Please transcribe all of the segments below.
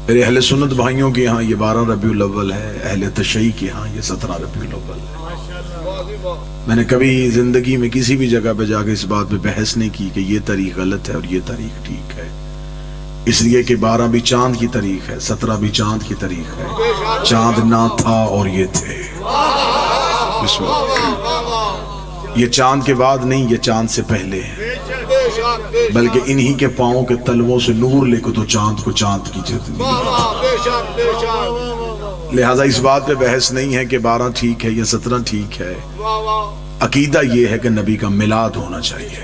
میرے اہل سنت بھائیوں کے ہاں یہ 12 ربیع الاول ہے، اہل تشیع کے ہاں یہ 17 ربیع الاول ہے۔ میں نے کبھی زندگی میں کسی بھی جگہ پہ جا کے اس بات پہ بحث نہیں کی کہ یہ تاریخ غلط ہے اور یہ تاریخ ٹھیک ہے، اس لیے کہ 12 بھی چاند کی تاریخ ہے، 17 بھی چاند کی تاریخ ہے۔ چاند نہ تھا اور یہ تھے، بسم اللہ۔ یہ چاند کے بعد نہیں، یہ چاند سے پہلے ہے، بلکہ انہی کے پاؤں کے تلووں سے نور لے کو تو چاند کو چاند کی جتنی۔ لہٰذا اس بات پہ بحث نہیں ہے کہ 12 ٹھیک ہے یا 17 ٹھیک ہے، عقیدہ یہ ہے کہ نبی کا میلاد ہونا چاہیے۔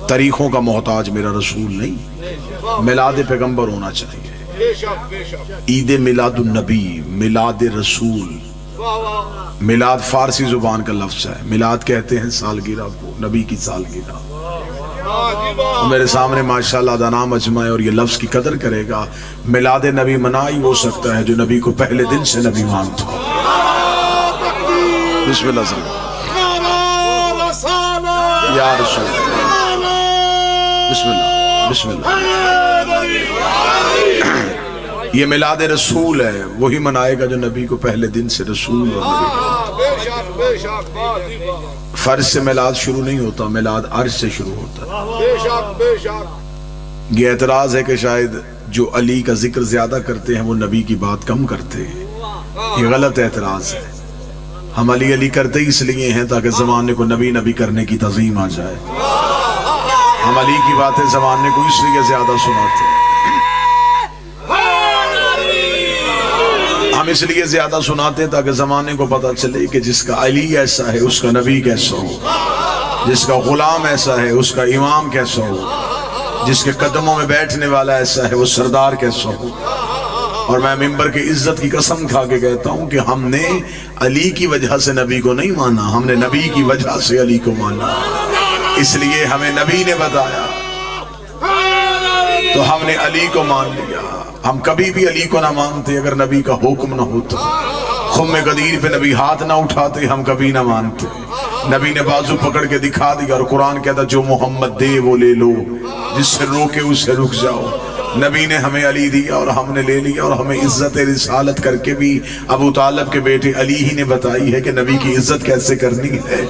تاریخوں کا محتاج میرا رسول نہیں، میلاد پیغمبر ہونا چاہیے۔ عید میلاد النبی، میلاد رسول۔ میلاد فارسی زبان کا لفظ ہے، میلاد کہتے ہیں سالگرہ کو، نبی کی سالگرہ۔ میرے سامنے ماشاءاللہ دانا مجمع ہے اور یہ لفظ کی قدر کرے گا۔ میلاد نبی منا ہی ہو سکتا ہے جو نبی کو پہلے دن سے نبی مانتا ہو۔ بسم اللہ صلی اللہ یا رسول اللہ، بسم اللہ بسم اللہ۔ یہ میلاد رسول ہے، وہی منائے گا جو نبی کو پہلے دن سے رسول اور نبی۔ فرض سے میلاد شروع نہیں ہوتا، میلاد عرش سے شروع ہوتا ہے۔ یہ اعتراض ہے کہ شاید جو علی کا ذکر زیادہ کرتے ہیں وہ نبی کی بات کم کرتے ہیں، یہ غلط اعتراض ہے۔ ہم علی علی کرتے اس لیے ہیں تاکہ زمانے کو نبی نبی کرنے کی تعظیم آ جائے۔ ہم علی کی باتیں زمانے کو اس لیے زیادہ سناتے ہیں، ہم اس لیے زیادہ سناتے ہیں تاکہ زمانے کو پتہ چلے کہ جس کا علی ایسا ہے اس کا نبی کیسا ہو، جس کا غلام ایسا ہے اس کا امام کیسا ہو، جس کے قدموں میں بیٹھنے والا ایسا ہے وہ سردار کیسا ہو۔ اور میں ممبر کی عزت کی قسم کھا کے کہتا ہوں کہ ہم نے علی کی وجہ سے نبی کو نہیں مانا، ہم نے نبی کی وجہ سے علی کو مانا، اس لیے ہمیں نبی نے بتایا تو ہم نے علی کو مان لیا۔ ہم کبھی بھی علی کو نہ مانتے اگر نبی کا حکم نہ ہوتا، خم غدیر پہ نبی ہاتھ نہ اٹھاتے ہم کبھی نہ مانتے۔ نبی نے بازو پکڑ کے دکھا دیا اور قرآن کہتا جو محمد دے وہ لے لو، جس سے روکے اس سے رک جاؤ۔ نبی نے ہمیں علی دیا اور ہم نے لے لیا، اور ہمیں عزت رسالت کر کے بھی ابو طالب کے بیٹے علی ہی نے بتائی ہے کہ نبی کی عزت کیسے کرنی ہے۔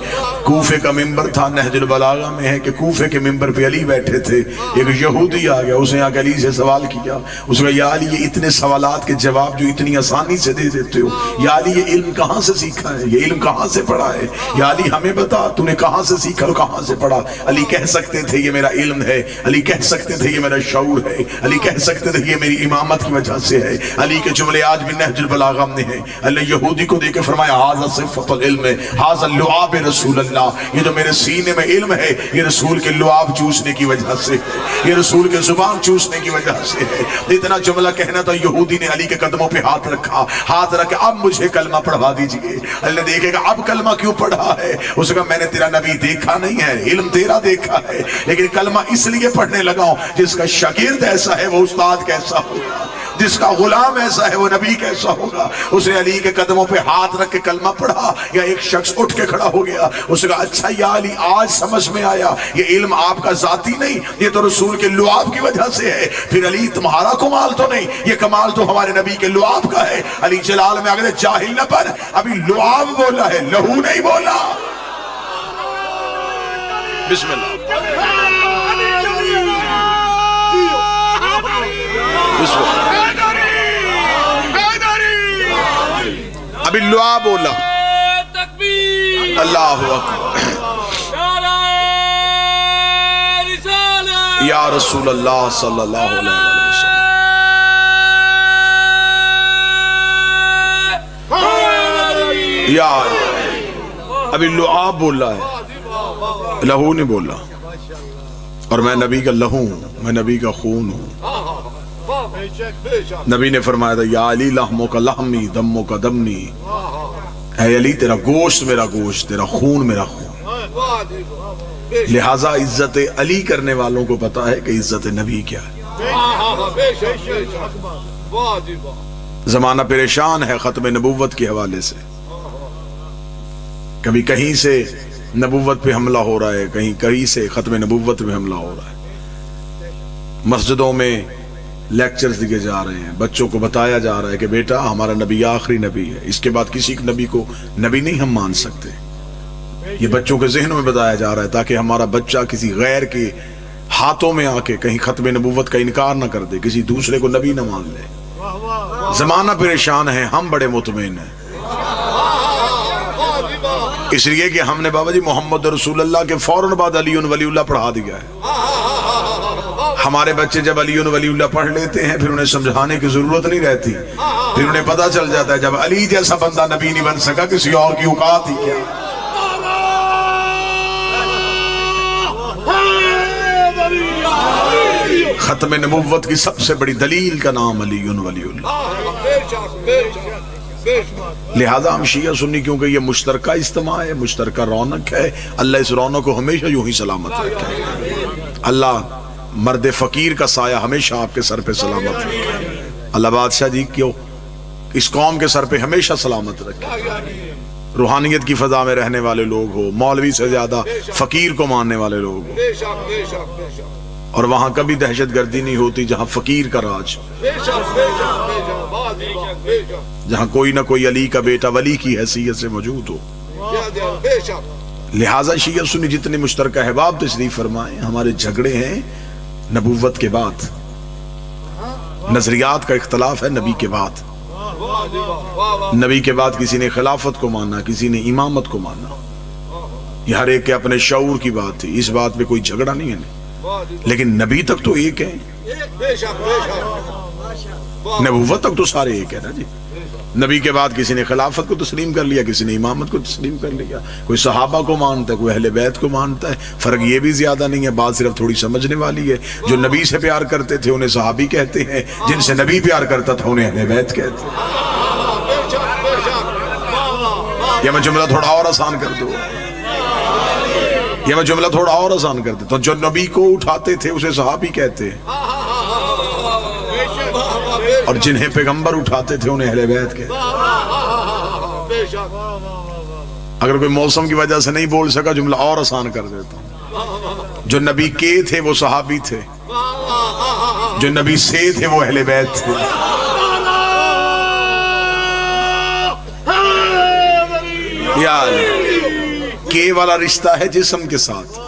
کوفے کا ممبر تھا، نہج البلاغہ میں ہے کہ کوفے کے ممبر پہ علی بیٹھے تھے، ایک یہودی آ گیا، اس نے آ کے علی سے سوال کیا، اس نے کہا یا علی یہ اتنے سوالات کے جواب جو اتنی آسانی سے دے دیتے ہو، یا علی یہ علم کہاں سے سیکھا ہے، یہ علم کہاں سے پڑھا ہے، یا علی ہمیں بتا تو نے کہاں سے سیکھا اور کہاں سے پڑھا۔ علی کہہ سکتے تھے یہ میرا علم ہے، علی کہہ سکتے تھے یہ میرا شعور ہے، علی کہہ سکتے تھے یہ میری امامت کی وجہ سے ہے۔ علی کے جملے آج بھی نہج البلاغہ میں ہیں۔ اللہ یہودی کو دے کے فرمایا ھذا صفۃ العلم، ھذا اللعاب رسول اللہ، یہ جو میرے سینے میں علم ہے یہ رسول کے لعاب چوسنے کی وجہ سے ہے، یہ رسول کے زبان چوسنے کی وجہ سے ہے۔ اتنا جملہ کہنا تھا، یہودی نے علی کے قدموں پہ ہاتھ رکھا، ہاتھ رکھ کے اب مجھے کلمہ پڑھوا دیجئے۔ اللہ نے دیکھے گا اب کلمہ کیوں پڑھا ہے، اس نے کہا میں نے تیرا نبی دیکھا نہیں ہے، علم تیرا دیکھا ہے، لیکن کلمہ اس لیے پڑھنے لگا ہوں جس کا شاگرد ایسا ہے وہ استاد کیسا ہوگا، جس کا غلام ایسا ہے وہ نبی کیسا ہوگا۔ اس نے علی کے قدموں پہ ہاتھ رکھ کے کلمہ پڑھا، یا ایک شخص اٹھ کے کھڑا ہو گیا، اس نے کہا اچھا یا علی آج سمجھ میں آیا یہ علم آپ کا ذاتی نہیں، یہ تو رسول کے لعاب کی وجہ سے ہے۔ پھر علی تمہارا کمال تو نہیں، یہ کمال تو ہمارے نبی کے لعاب کا ہے۔ علی جلال میں اگر جاہل نہ بن، ابھی لعاب بولا ہے، لہو نہیں بولا۔ بسم اللہ ابھی لعا بولا، اللہ اکبر، یا رسول اللہ صلی اللہ علیہ وسلم، یا ابھی لعا بولا ہے، لہو نہیں بولا۔ اور میں نبی کا لہو ہوں، میں نبی کا خون ہوں۔ نبی نے فرمایا تھا یا علی لحموں کا لحمی دموں کا دمنی، اے علی تیرا گوشت میرا گوشت، تیرا خون میرا خون۔ لہٰذا عزت علی کرنے والوں کو پتا ہے کہ عزت نبی کیا ہے۔ زمانہ پریشان ہے ختم نبوت کے حوالے سے، کبھی کہیں سے نبوت پہ حملہ ہو رہا ہے، کہیں سے ختم نبوت پہ حملہ ہو رہا ہے۔ مسجدوں میں لیکچرز دیے جا رہے ہیں, بچوں کو بتایا جا رہا ہے کہ بیٹا ہمارا نبی آخری نبی ہے, اس کے بعد کسی نبی کو نبی نہیں ہم مان سکتے. یہ بچوں کے ذہنوں میں بتایا جا رہا ہے تاکہ ہمارا بچہ کسی غیر کے ہاتھوں میں آ کے کہیں ختم نبوت کا انکار نہ کر دے, کسی دوسرے کو نبی نہ مان لے. زمانہ پریشان ہے, ہم بڑے مطمئن ہیں, اس لیے کہ ہم نے بابا جی محمد رسول اللہ کے فوراً بعد علی ولی اللہ پڑھا دیا ہے. ہمارے بچے جب علی ولی اللہ پڑھ لیتے ہیں پھر انہیں سمجھانے کی ضرورت نہیں رہتی, پھر انہیں پتا چل جاتا ہے جب علی جیسا بندہ نبی نہیں بن سکا کسی اور کی اوقات ہی کیا. ختم نبوت کی سب سے بڑی دلیل کا نام علی ولی اللہ. لہذا ہم شیعہ سنی کیونکہ یہ مشترکہ اجتماع ہے, مشترکہ رونق ہے, اللہ اس رونق کو ہمیشہ یوں ہی سلامت رکھے. اللہ مرد فقیر کا سایہ ہمیشہ آپ کے سر پہ سلامت رکھے. اللہ بادشاہ جی کیوں اس قوم کے سر پہ ہمیشہ سلامت رکھے. روحانیت کی فضا میں رہنے والے لوگ ہو, مولوی سے زیادہ فقیر کو ماننے والے لوگ ہو, اور وہاں کبھی دہشت گردی نہیں ہوتی جہاں فقیر کا راج, جہاں کوئی نہ کوئی علی کا بیٹا ولی کی حیثیت سے موجود ہو. لہٰذا شیعہ سنی جتنے مشترکہ احباب تشریف فرمائیں, ہمارے جھگڑے ہیں نبوت کے بعد, نظریات کا اختلاف ہے نبی کے بعد. نبی کے بعد کسی نے خلافت کو مانا, کسی نے امامت کو مانا, یہ ہر ایک کے اپنے شعور کی بات تھی, اس بات میں کوئی جھگڑا نہیں ہے, لیکن نبی تک تو ایک ہے, نبوت تک تو سارے ایک ہے نا جی. نبی کے بعد کسی نے خلافت کو تسلیم کر لیا, کسی نے امامت کو تسلیم کر لیا, کوئی صحابہ کو مانتا ہے, کوئی اہل بیت کو مانتا ہے. فرق یہ بھی زیادہ نہیں ہے, بات صرف تھوڑی سمجھنے والی ہے. جو نبی سے پیار کرتے تھے انہیں صحابی کہتے ہیں, جن سے نبی پیار کرتا تھا انہیں اہل بیت کہتے ہیں. یہ میں جملہ تھوڑا اور آسان کر دوں, یہ میں جملہ تھوڑا اور آسان کر دیتا ہوں. جو نبی کو اٹھاتے تھے اسے صحابی کہتے ہیں, اور جنہیں پیغمبر اٹھاتے تھے انہیں اہل بیت کہتے ہیں. اگر کوئی موسم کی وجہ سے نہیں بول سکا جملہ اور آسان کر دیتا ہوں. جو نبی کے تھے وہ صحابی تھے, جو نبی سے تھے وہ اہل بیت تھے. کے والا رشتہ ہے جسم کے ساتھ,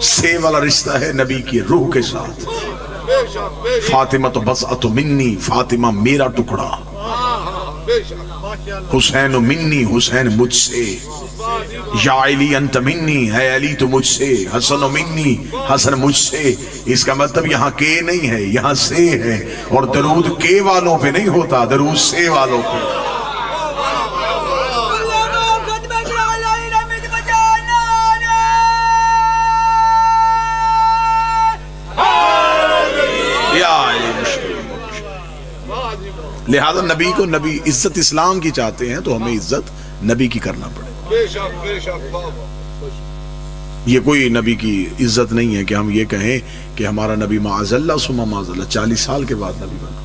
سے والا رشتہ ہے نبی کی روح کے ساتھ. فاطمہ تو بضعۃ منی, فاطمہ میرا ٹکڑا. حسین منی, حسین مجھ سے. یا علی انت منی, ہے علی تو مجھ سے. حسن منی, حسن مجھ سے. اس کا مطلب یہاں کے نہیں ہے, یہاں سے ہے. اور درود کے والوں پہ نہیں ہوتا, درود سے والوں پہ. لہذا نبی کو, نبی عزت اسلام کی چاہتے ہیں تو ہمیں عزت نبی کی کرنا پڑے. یہ کوئی نبی کی عزت نہیں ہے کہ ہم یہ کہیں کہ ہمارا نبی معاذ اللہ ثم معاذ اللہ 40 سال کے بعد نبی بنا.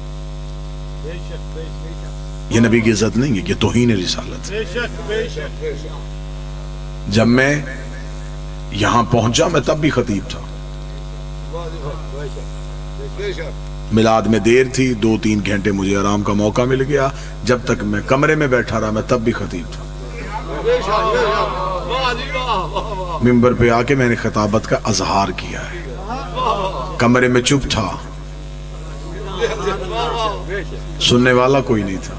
یہ نبی کی عزت نہیں ہے, یہ توہین رسالت ہے. جب میں یہاں پہنچا میں تب بھی خطیب تھا, میلاد میں دیر تھی, 2-3 گھنٹے مجھے آرام کا موقع مل گیا. جب تک میں کمرے میں بیٹھا رہا میں تب بھی خطیب تھا. منبر پہ آ کے میں نے خطابت کا اظہار کیا ہے, کمرے میں چپ تھا, سننے والا کوئی نہیں تھا.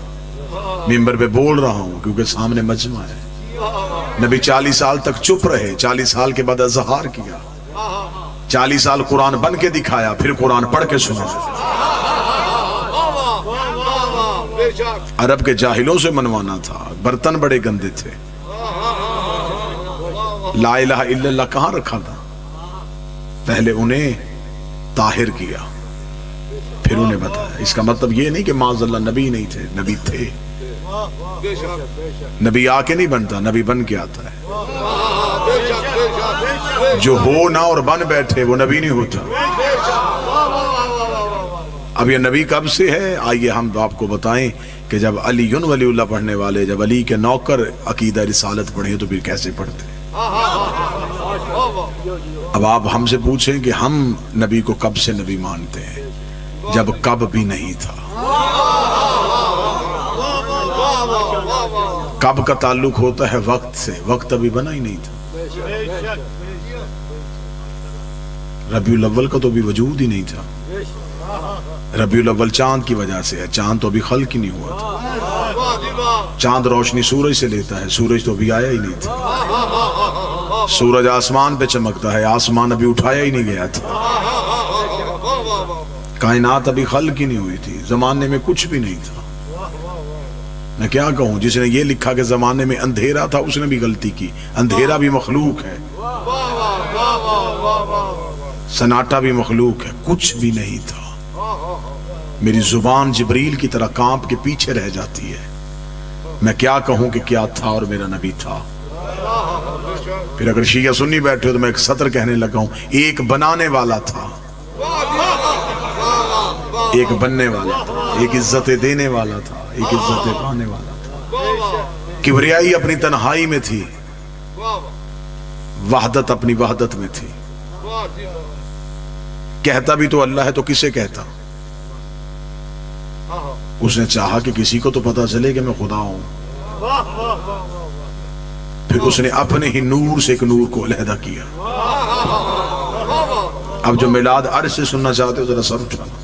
منبر پہ بول رہا ہوں کیونکہ سامنے مجمع ہے. نبی 40 سال تک چپ رہے, 40 سال کے بعد اظہار کیا. 40 سال قرآن بن کے دکھایا, پھر قرآن پڑھ کے سنا. عرب کے جاہلوں سے منوانا تھا, برتن بڑے گندے تھے. لا الہ الا اللہ کہاں رکھا تھا, پہلے انہیں طاہر کیا پھر انہیں بتایا. اس کا مطلب یہ نہیں کہ معاذ اللہ نبی نہیں تھے, نبی تھے. نبی آ کے نہیں بنتا, نبی بن کے آتا ہے. جو ہو نہ اور بن بیٹھے وہ نبی نہیں ہوتا. اب یہ نبی کب سے ہے, آئیے ہم آپ کو بتائیں کہ جب علی ولی اللہ پڑھنے والے, جب علی کے نوکر عقیدہ رسالت پڑھے تو پھر کیسے پڑھتے. اب آپ ہم سے پوچھیں کہ ہم نبی کو کب سے نبی مانتے ہیں, جب کب بھی نہیں تھا. کب کا تعلق ہوتا ہے وقت سے، وقت ابھی بنا ہی نہیں تھا. ربیع الاول کا تو ابھی وجود ہی نہیں تھا. ربیع الاول چاند کی وجہ سے ہے، چاند تو ابھی خلق ہی نہیں ہوا تھا. چاند روشنی سورج سے لیتا ہے، سورج تو ابھی آیا ہی نہیں تھا. سورج آسمان پہ چمکتا ہے، آسمان ابھی اٹھایا ہی نہیں گیا تھا. کائنات ابھی خلق ہی نہیں ہوئی تھی، زمانے میں کچھ بھی نہیں تھا. میں کیا کہوں، جس نے یہ لکھا کہ زمانے میں اندھیرا تھا اس نے بھی غلطی کی. اندھیرا بھی مخلوق ہے، سناٹا بھی مخلوق ہے، کچھ بھی نہیں تھا. میری زبان جبریل کی طرح کانپ کے پیچھے رہ جاتی ہے. میں کیا کہوں کہ کیا تھا اور میرا نبی تھا. پھر اگر شیعہ سنی بیٹھے تو میں ایک سطر کہنے لگا ہوں، ایک بنانے والا تھا، ایک بننے والا تھا، ایک عزت دینے والا تھا، ایک عزت پانے والا تھا. کبریائی اپنی تنہائی میں تھی، وحدت اپنی وحدت میں تھی. کہتا بھی تو اللہ ہے تو کسے کہتا؟ اس نے چاہا کہ کسی کو تو پتا چلے کہ میں خدا ہوں. پھر اس نے اپنے ہی نور سے ایک نور کو علیحدہ کیا. اب جو میلاد عرش سے سننا چاہتے ہو ذرا سر اٹھانا.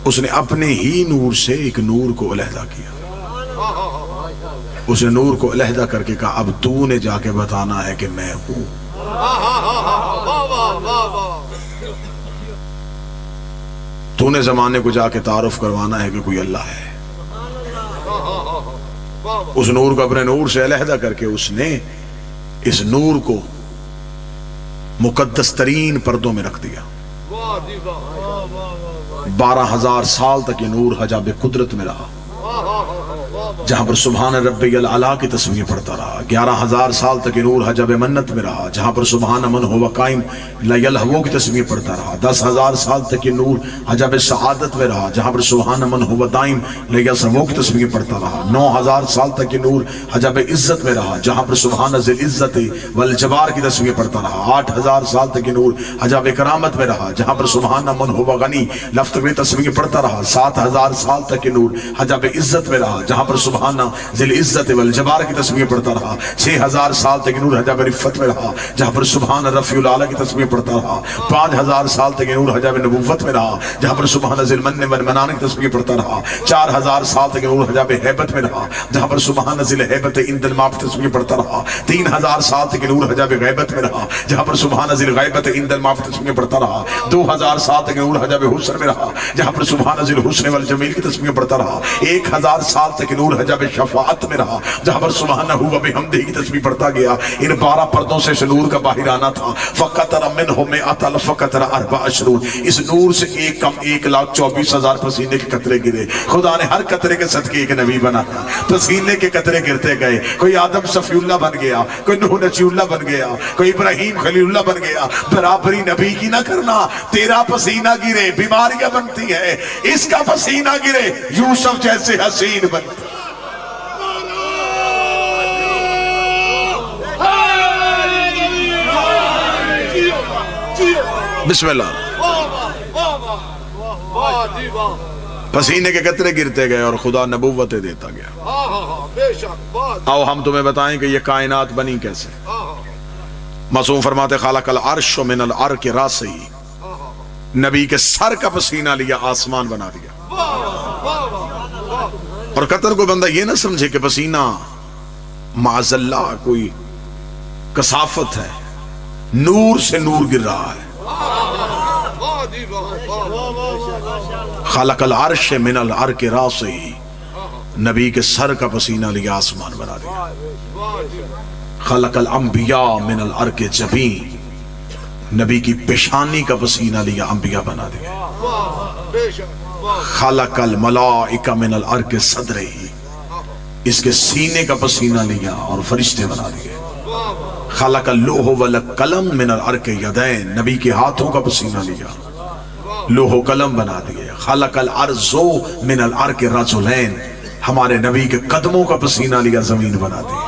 اس نے اپنے ہی نور سے ایک نور کو علیحدہ کیا. اس نے نور کو علیحدہ کر کے کہا اب تو نے جا کے بتانا ہے کہ میں ہوں. تو نے زمانے کو جا کے تعارف کروانا ہے کہ کوئی اللہ ہے. اس نور کو اپنے نور سے علیحدہ کر کے اس نے اس نور کو مقدس ترین پردوں میں رکھ دیا. 12,000 سال تک یہ نور حجاب قدرت میں رہا، جہاں پر سبحان ربی الاعلیٰ کی تسبیح پڑھتا رہا. 11,000 سال تک یہ نور حجاب منت میں رہا، جہاں پر سبحان من ہوا قائم لا یلہو کی تسبیح پڑھتا رہا. 10,000 سال تک یہ نور حجاب سعادت میں رہا، جہاں پر سبحان من ہوا دائم لا یسہو کی تسبیح پڑھتا رہا. 9,000 سال تک یہ نور حجاب عزت میں رہا، جہاں پر سبحان ذی العزت والجبار کی تسبیح پڑھتا رہا. 8,000 سال تک یہ نور حجاب کرامت میں رہا، جہاں پر سبحان من ہوا غنی لفظ میں تسبیح پڑھتا رہا. 7,000 سال تک یہ نور حجاب عزت میں رہا، جہاں پر سبحان ذی العزت والجبار کی تسبیح پڑھتا رہا. 6,000 سال تک نور حجاب رفت میں رہا، جہاں پر سبحان رفیع الاعلیٰ کی تسبیح پڑھتا رہا. 5,000 سال تک نور حجاب نبوت میں رہا، جہاں پر سبحان ذی المن والمنان کی تسبیح پڑھتا رہا. 4,000 سال تک نور حجاب ہیبت میں رہا، جہاں پر سبحان ذی الہیبت عند الماء کی تسبیح پڑھتا رہا. 3,000 سال تک نور حجاب غیبت میں رہا، جہاں پر سبحان ذی الغیبت عند الماء کی تسبیح پڑھتا رہا. 2,000 سال تک نور حجاب حسن میں رہا، جہاں پر سبحان ذی الحسن والجمیل کی تسبیح پڑھتا رہا. 1,000 سال تک نور حجاب شفاعت میں رہا، جہاں پر سبحانہ ہوا بحمدہ کی تسبیح پڑھتا گیا. ان 12 پردوں سے نور کا باہر آنا تھا. فقطر منہ مئۃ الف فقطر 24. اس نور سے ایک کم 1,24,000 پسینے کے قطرے گرے. خدا نے ہر قطرے کے صدقے ایک نبی بنایا. پسینے کے قطرے گرتے گئے. کوئی آدم صفی اللہ بن گیا، کوئی نوح نجی اللہ بن گیا، کوئی ابراہیم خلیل اللہ بن گیا. برابری نبی کی نہ کرنا. تیرا پسینہ گرے بیماریاں بنتی ہے، اس کا پسینہ گرے یوسف جیسے حسین بنتی. بسم اللہ. پسینے کے قطرے گرتے گئے اور خدا نبوتیں دیتا گیا. آؤ ہم تمہیں بتائیں کہ یہ کائنات بنی کیسے. معصوم فرماتے خلق العرش من العرق راسہ، نبی کے سر کا پسینہ لیا آسمان بنا دیا. اور قطر کو بندہ یہ نہ سمجھے کہ پسینہ معاذ اللہ کوئی کثافت ہے، نور سے نور گر رہا ہے. خلق العرش من العرق راسہ، نبی کے سر کا پسینہ لیا آسمان بنا دیا. خلق الانبیاء من العرق جبین، نبی کی پیشانی کا پسینہ لیا انبیاء بنا دیا. خلق الملائکہ من العرق صدرہ، اس کے سینے کا پسینہ لیا اور فرشتے بنا دیے. خلق اللوح والقلم من العرق یدین، نبی کے ہاتھوں کا پسینہ لیا، لوح و قلم بنا دیے. خلق الارض من العرق رجلین، ہمارے نبی کے قدموں کا پسینہ لیا زمین بنا دی.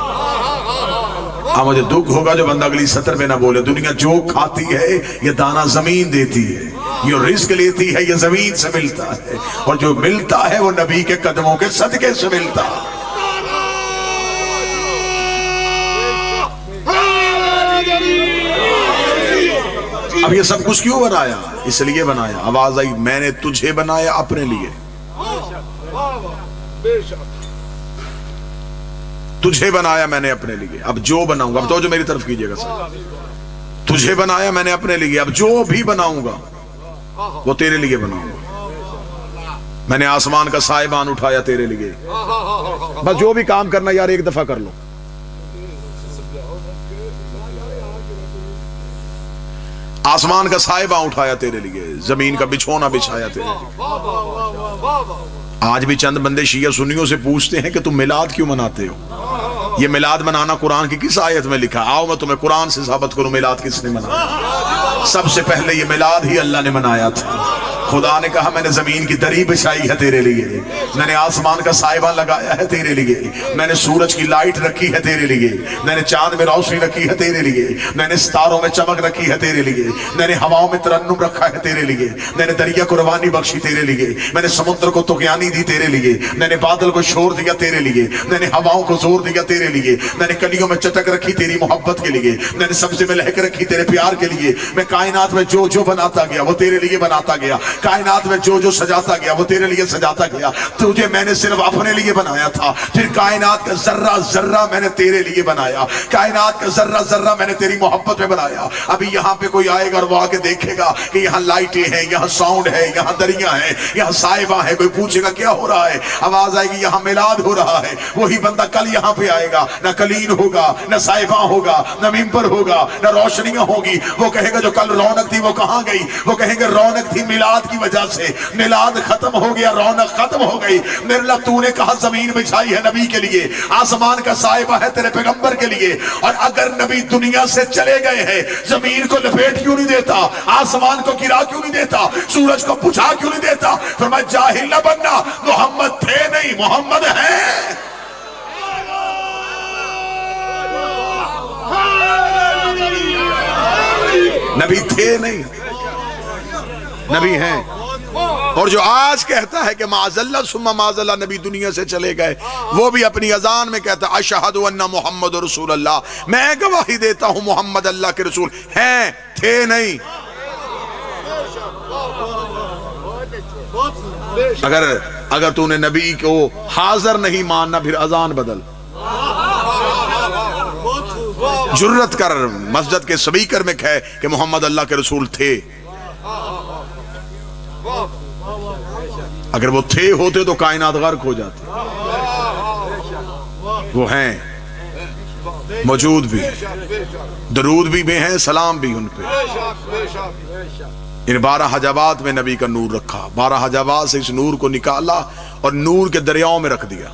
مجھے دکھ ہوگا جو بندہ اگلی سطر میں نہ بولے دنیا جو کھاتی ہے یہ دانہ زمین دیتی ہے. جو رزق لیتی ہے یہ زمین سے ملتا ہے، اور جو ملتا ہے وہ نبی کے قدموں کے صدقے سے ملتا ہے۔ اب یہ سب کچھ کیوں بنایا؟ اس لیے بنایا، آواز آئی میں نے تجھے بنایا اپنے لیے، تجھے بنایا میں نے اپنے لیے، اب جو بناؤں گا، اب تو جو میری طرف کیجئے گا سر، تجھے بنایا میں نے اپنے لیے، اب جو بھی بناؤں گا وہ تیرے لیے بناؤں گا۔ میں نے آسمان کا سائبان اٹھایا تیرے لیے، بس جو بھی کام کرنا یار ایک دفعہ کر لو۔ آسمان کا سائبان اٹھایا تیرے لیے، زمین کا بچھونا بچھایا تیرے لیے۔ آج بھی چند بندے شیعہ سنیوں سے پوچھتے ہیں کہ تم میلاد کیوں مناتے ہو؟ یہ میلاد منانا قرآن کی کس آیت میں لکھا؟ آؤ میں تمہیں قرآن سے ثابت کروں میلاد کس نے منایا۔ سب سے پہلے یہ میلاد ہی اللہ نے منایا تھا۔ خدا نے کہا میں نے زمین کی دری بچھائی ہے تیرے لیے، میں نے آسمان کا سائبان لگایا ہے تیرے لیے، میں نے سورج کی لائٹ رکھی ہے تیرے لیے، میں نے چاند میں روشنی رکھی ہے تیرے لیے، میں نے ستاروں میں چمک رکھی ہے تیرے لیے، میں نے ہواؤں میں ترنم رکھا ہے تیرے لیے، میں نے دریا کو روانی بخشی تیرے لیے، میں نے سمندر کو طغیانی دی تیرے لیے، میں نے بادل کو شور دیا تیرے لیے، میں نے ہواؤں کو زور دیا تیرے لیے، میں نے کلیوں میں چٹک رکھی تیری محبت کے لیے، میں نے سبزے میں لہک رکھی تیرے پیار کے لیے، میں کائنات میں جو جو بناتا گیا وہ تیرے لیے بناتا گیا، کائنات میں جو جو سجاتا گیا وہ تیرے لیے سجاتا گیا۔ تجھے میں نے صرف اپنے لیے بنایا تھا، پھر کائنات کا ذرہ ذرہ میں نے تیرے لیے بنایا، کائنات کا ذرہ ذرہ میں نے تیری محبت میں بنایا۔ ابھی یہاں پہ کوئی آئے گا اور وہ آ کے دیکھے گا کہ یہاں لائٹیں ہیں، یہاں ساؤنڈ ہے، یہاں دریاں ہیں، یہاں سائبہ ہے، کوئی پوچھے گا کیا ہو رہا ہے، آواز آئے گی یہاں میلاد ہو رہا ہے۔ وہی بندہ کل یہاں پہ آئے گا، نہ کلین ہوگا، نہ سائبہ ہوگا، نہ ممبر ہوگا، نہ روشنیاں ہوگی، وہ کہے گا جو کل رونق تھی وہ کہاں گئی؟ وہ کہیں گے رونق تھی میلاد کی وجہ سے، میلاد ختم ہو گیا، رونق ختم ہو گئی۔ میرے اللہ تو نے کہا زمین بچھائی ہے نبی کے لیے، آسمان کا سائبہ ہے تیرے پیغمبر کے لیے، اور اگر نبی دنیا سے چلے گئے ہیں زمین کو لپیٹ کیوں نہیں دیتا، آسمان کو گرا کیوں نہیں دیتا، سورج کو بجھا کیوں نہیں دیتا؟ فرمایا جاہل نہ بننا، محمد تھے نہیں، محمد ہیں۔ نبی تھے نہیں، نبی ہیں۔ اور جو آج کہتا ہے کہ معاذ اللہ ثم معاذ اللہ نبی دنیا سے چلے گئے، وہ بھی اپنی اذان میں کہتا ہے اشہد ان محمد رسول اللہ، میں گواہی دیتا ہوں محمد اللہ کے رسول ہیں، تھے نہیں۔ اگر تو نے نبی کو حاضر نہیں ماننا پھر اذان بدل، جرت کر مسجد کے سپیکر میں کہے کہ محمد اللہ کے رسول تھے۔ اگر وہ تھے ہوتے تو کائنات غرق ہو جاتی، وہ ہیں، موجود بھی ہیں، درود بھی ہیں، سلام بھی ان پہ۔ ان 12 حجابات میں نبی کا نور رکھا، 12 حجابات سے اس نور کو نکالا اور نور کے دریاؤں میں رکھ دیا۔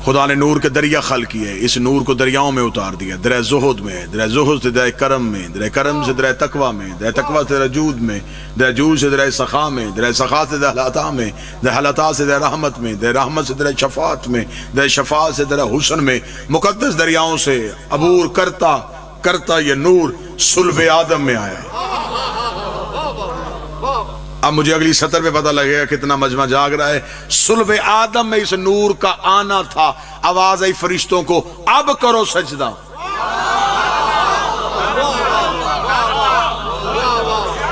خدا نے نور کے دریا خلق کیے، اس نور کو دریاؤں میں اتار دیا، درہ زہد میں، درہ زہد سے درہ کرم میں، درہ کرم سے درہ تقوی میں، درہ تقوی سے درہ جود میں، درہ جود سے درہ سخا میں، درہ سخا سے درہ عطا میں، درہ عطا سے درہ رحمت میں، درہ رحمت سے درہ شفاعت میں، درہ شفاعت سے درہ حسن میں، مقدس دریاؤں سے عبور کرتا کرتا یہ نور صلب آدم میں آیا۔ اب مجھے اگلی سطر پہ پتہ لگے گا کتنا مجمع جاگ رہا ہے۔ صلب آدم میں اس نور کا آنا تھا، آواز آئی فرشتوں کو اب کرو سجدہ۔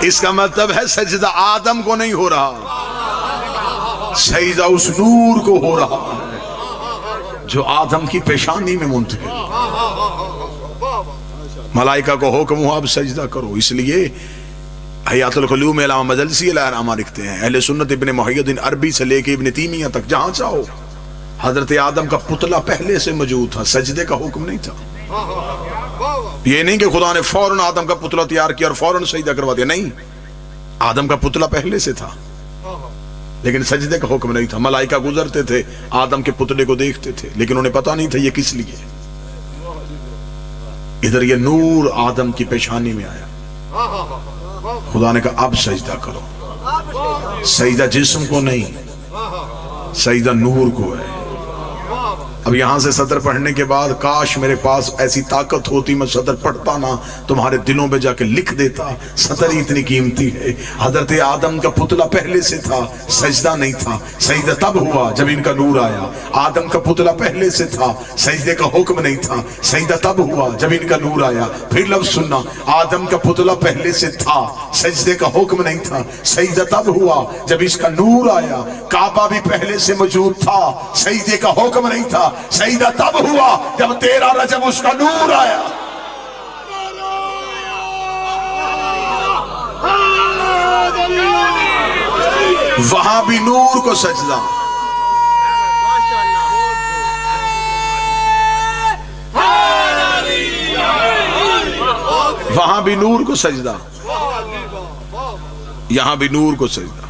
اس کا مطلب ہے سجدہ آدم کو نہیں ہو رہا، سجدہ اس نور کو ہو رہا ہے جو آدم کی پیشانی میں منتقل۔ ملائکہ کو حکم ہوا اب سجدہ کرو، اس لیے حیات القلوب میں علامہ مجلسی علیہ الرحمہ لکھتے ہیں اہل سنت ابن محی الدین عربی سے لے کے ابن تیمیہ تک جہاں چاہو حضرت آدم کا پتلا پہلے سے موجود تھا، سجدے کا حکم نہیں تھا۔ یہ نہیں کہ خدا نے فوراً آدم کا پتلا تیار کیا اور فوراً سجدہ کروا دیا، نہیں، آدم کا پتلا پہلے سے تھا لیکن سجدے کا حکم نہیں تھا۔ ملائکہ گزرتے تھے آدم کے پتلے کو دیکھتے تھے لیکن انہیں پتا نہیں تھا یہ کس لیے۔ ادھر یہ نور آدم کی پیشانی میں آیا، خدا نے کہا اب سجدہ کرو۔ سجدہ جسم کو نہیں، سجدہ نور کو ہے۔ اب یہاں سے سطر پڑھنے کے بعد کاش میرے پاس ایسی طاقت ہوتی میں سطر پڑھتا نہ تمہارے دلوں پہ جا کے لکھ دیتا. سطر ہی اتنی قیمتی ہے. حضرت آدم کا پتلا پہلے سے تھا, سجدہ نہیں تھا. سجدہ تب ہوا جب ان کا نور آیا. آدم کا پتلا پہلے سے تھا, سجدے کا حکم نہیں تھا. سجدہ تب ہوا جب ان کا نور آیا. پھر لفظ سننا, آدم کا پتلا پہلے سے تھا, سجدے کا حکم نہیں تھا. سجدہ تب ہوا جب اس کا نور آیا. کعبہ بھی پہلے سے موجود تھا, سجدے کا حکم نہیں تھا. سجدہ تب ہوا جب 13 رجب اس کا نور آیا. وہاں بھی نور کو سجدہ. وہاں بھی نور کو سجدہ, یہاں بھی نور کو سجدہ.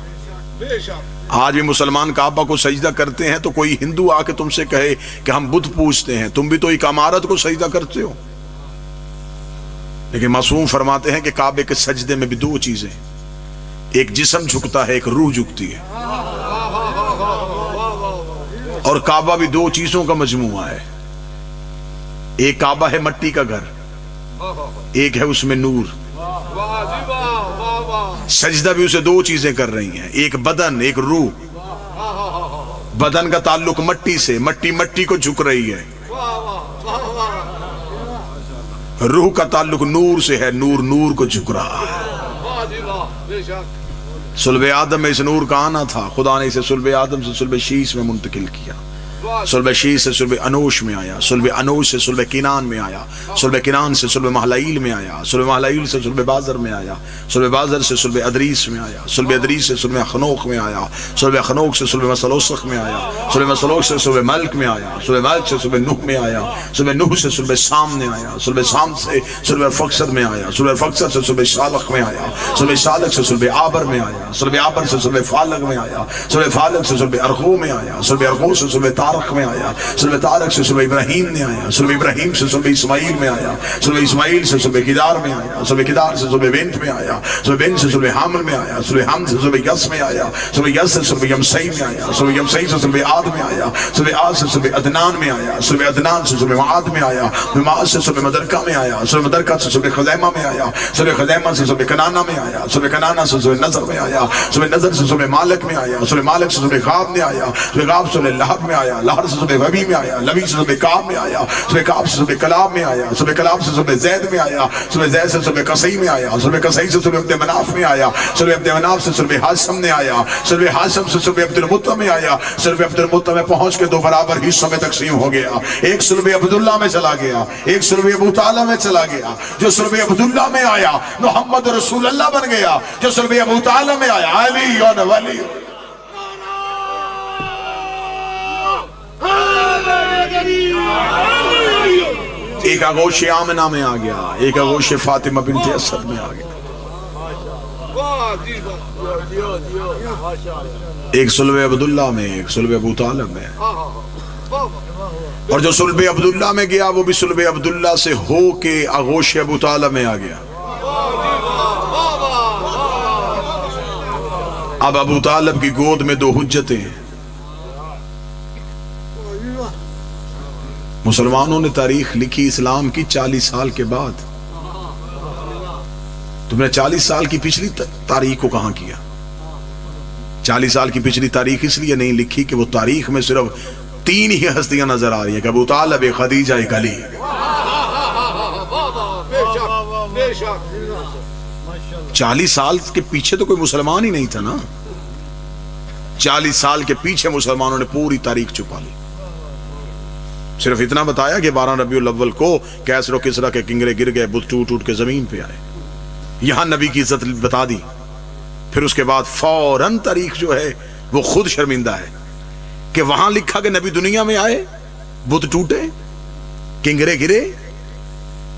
آج بھی مسلمان کعبہ کو سجدہ کرتے ہیں تو کوئی ہندو آ کے تم سے کہے کہ ہم بت پوجتے ہیں, تم بھی تو ایک عمارت کو سجدہ کرتے ہو. لیکن معصوم فرماتے ہیں کہ کعبے کے سجدے میں بھی 2 چیزیں, ایک جسم جھکتا ہے, ایک روح جھکتی ہے. اور کعبہ بھی 2 چیزوں کا مجموعہ ہے. ایک کعبہ ہے مٹی کا گھر, ایک ہے اس میں نور. سجدہ بھی اسے 2 چیزیں کر رہی ہیں, ایک بدن, ایک روح. بدن کا تعلق مٹی سے, مٹی کو جھک رہی ہے. روح کا تعلق نور سے ہے, نور کو جھک رہا ہے. صلب آدم میں اس نور کا آنا تھا. خدا نے اسے صلب آدم سے صلب شیش میں منتقل کیا. صلب شیش سے صلب انوش میں آیا, صلب انوش سے صلب کنان میں آیا, صلب کنان سے صلب محلائیل میں آیا, صلب محلائیل سے صلب بازر میں آیا, صلب بازر سے صلب ادریس میں آیا, صلب ادریس سے صلب خنوخ میں آیا, صلب خنوخ سے صلب مسلوسخ میں آیا, صلب مسلوسخ سے صلب ملک میں آیا, صلب ملک سے صلب نوح میں آیا, صلب نوح سے صلب سام میں آیا, صلب سام سے صلب فقصد میں آیا, صلب فقصد سے صلب شالخ میں آیا, صلب شالخ سے صلب آبر میں آیا, صلب آبر سے صلب فالق میں آیا, صلب فالق سے صلب ارغو میں آیا, صلب ارغو سے صلب تارخ میں آیا, صلب تارخ سے صلب ابراہیم نے آیا, صلب ابراہیم سے صلب اسماعیل میں آیا, صلب اسماعیل سے صلب کدار میں آیا, صلب کدار سے صلب بنت میں آیا, صلب بنت سے صلب حامل میں آیا, صلب حامل سے صلب یس میں آیا, صلب یس سے صلب یمسی میں آیا, صلب یمسی سے صلب عاد میں آیا, صلب عاد سے صلب عدنان میں آیا, صلب عدنان سے صلب معاد میں آیا, معاد سے صلب مدرکہ میں آیا, صلب مدرکہ سے صلب خزیمہ میں آیا, صلب خزیمہ سے صلب کنانہ میں آیا, صلب کنانہ سے صلب نظر میں آیا, صلب نظر سے صلب مالک میں آیا, صلب مالک سے صلب غاب میں آیا, صلب غاب سے صلب لہب میں آیا, لہر سے صلب وبی میں آیا, لبی سے صلب کعب میں آیا, صلب کعب سے صلب کلاب میں آیا, صلب کلاب سے صلب زید میں آیا, صلب زید سے صلب قصی میں آیا, صلب قصی سے صلب عبد مناف میں آیا, صلب عبد مناف سے صلب حاشم نے آیا, صلب حاشم سے صلب عبد المطلب میں آیا. صلب عبد المطلب میں پہنچ کے 2 برابر حصوں میں تقسیم ہو گیا. ایک صلب عبداللہ میں چلا گیا, ایک صلب ابو طالب میں چلا گیا. جو صلب عبداللہ میں آیا محمد رسول اللہ بن گیا, جو صلب ابو طالب میں آیا علی اور ولی. ایک آغوش آمنہ میں آ گیا, ایک آغوش فاطمہ بنت اسد میں آ گیا. ایک صلب عبداللہ میں, ایک صلب ابو طالب میں. اور جو صلب عبداللہ میں گیا وہ بھی صلب عبداللہ سے ہو کے آغوش ابو طالب میں آ گیا. اب ابو طالب کی گود میں 2 حجتیں. مسلمانوں نے تاریخ لکھی اسلام کی 40 سال کے بعد. تم نے 40 سال کی پچھلی تاریخ کو کہاں کیا؟ 40 سال کی پچھلی تاریخ اس لیے نہیں لکھی کہ وہ تاریخ میں صرف 3 ہی ہستیاں نظر آ رہی ہیں کہ ابو طالب, ایک خدیجہ, ایک علی. 40 سال کے پیچھے تو کوئی مسلمان ہی نہیں تھا نا. 40 سال کے پیچھے مسلمانوں نے پوری تاریخ چھپا لی. صرف اتنا بتایا کہ 12 ربیع الاول کو کیسر و کسرا کے کنگرے گر گئے, بت ٹوٹ ٹوٹ کے زمین پہ آئے. یہاں نبی کی عزت بتا دی. پھر اس کے بعد فوراً تاریخ جو ہے وہ خود شرمندہ ہے کہ وہاں لکھا کہ نبی دنیا میں آئے, بت ٹوٹے, کنگرے گرے,